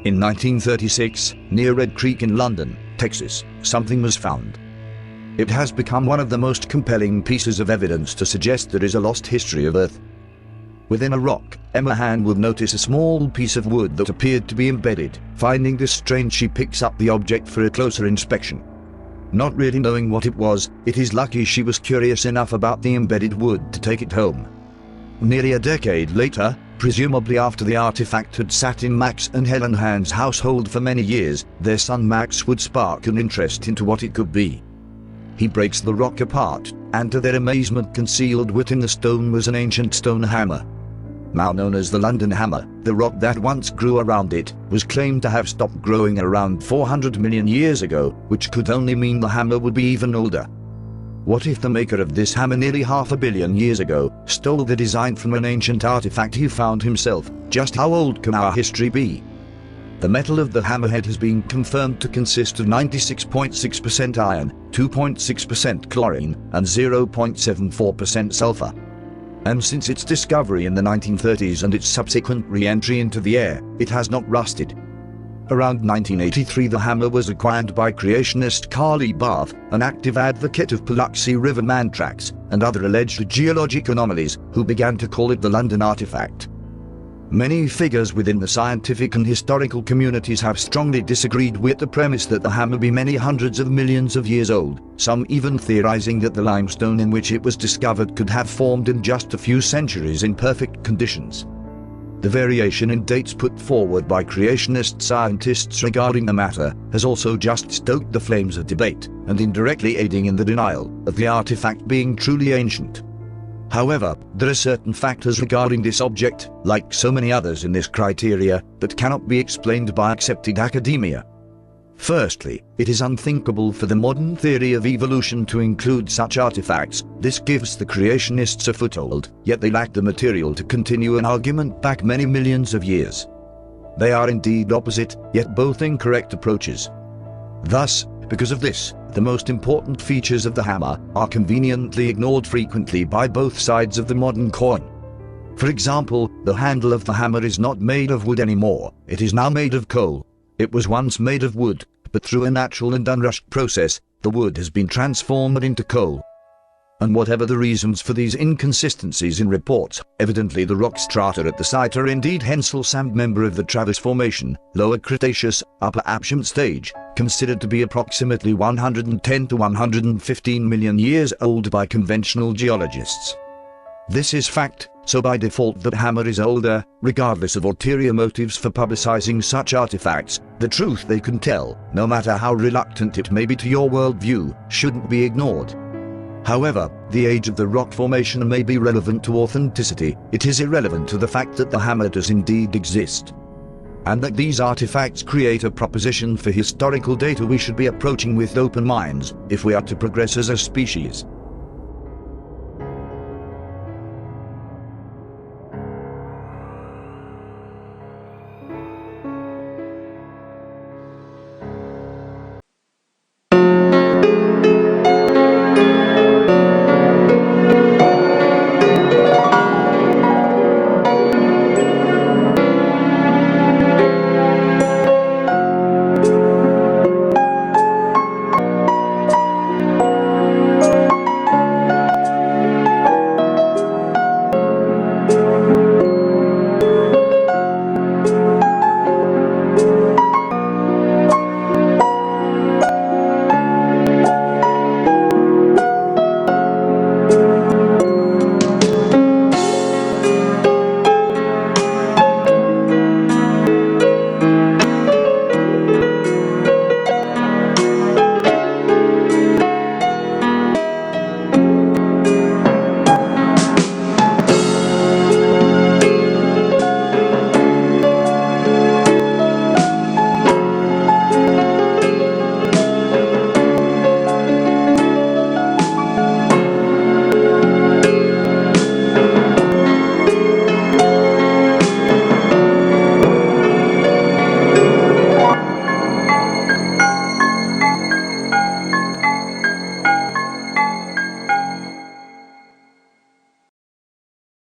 In 1936, near Red Creek in London, Texas, something was found. It has become one of the most compelling pieces of evidence to suggest there is a lost history of Earth. Within a rock, Emma Hand would notice a small piece of wood that appeared to be embedded. Finding this strange, she picks up the object for a closer inspection. Not really knowing what it was, it is lucky she was curious enough about the embedded wood to take it home. Nearly a decade later, presumably after the artifact had sat in Max and Helen Hand's household for many years, their son Max would spark an interest into what it could be. He breaks the rock apart, and to their amazement, concealed within the stone was an ancient stone hammer. Now known as the London Hammer, the rock that once grew around it was claimed to have stopped growing around 400 million years ago, which could only mean the hammer would be even older. What if the maker of this hammer nearly 500 million years ago stole the design from an ancient artifact he found himself? Just how old can our history be? The metal of the hammerhead has been confirmed to consist of 96.6% iron, 2.6% chlorine, and 0.74% sulfur. And since its discovery in the 1930s and its subsequent re-entry into the air, it has not rusted. Around 1983, the hammer was acquired by creationist Carly Barth, an active advocate of Paluxy River man tracks and other alleged geologic anomalies, who began to call it the London artifact. Many figures within the scientific and historical communities have strongly disagreed with the premise that the hammer be many hundreds of millions of years old, some even theorizing that the limestone in which it was discovered could have formed in just a few centuries in perfect conditions. The variation in dates put forward by creationist scientists regarding the matter has also just stoked the flames of debate, and indirectly aiding in the denial of the artifact being truly ancient. However, there are certain factors regarding this object, like so many others in this criteria, that cannot be explained by accepted academia. Firstly, it is unthinkable for the modern theory of evolution to include such artifacts. This gives the creationists a foothold, yet they lack the material to continue an argument back many millions of years. They are indeed opposite, yet both incorrect approaches. Thus, because of this, the most important features of the hammer are conveniently ignored frequently by both sides of the modern coin. For example, the handle of the hammer is not made of wood anymore, it is now made of coal. It was once made of wood, but through a natural and unrushed process, the wood has been transformed into coal. And whatever the reasons for these inconsistencies in reports, evidently the rock strata at the site are indeed Hensel Sand, member of the Travis Formation, Lower Cretaceous, Upper Aptian stage, considered to be approximately 110 to 115 million years old by conventional geologists. This is fact, so by default the hammer is older, regardless of ulterior motives for publicizing such artifacts. The truth they can tell, no matter how reluctant it may be to your worldview, shouldn't be ignored. However, the age of the rock formation may be relevant to authenticity. It is irrelevant to the fact that the hammer does indeed exist, and that these artifacts create a proposition for historical data we should be approaching with open minds, if we are to progress as a species.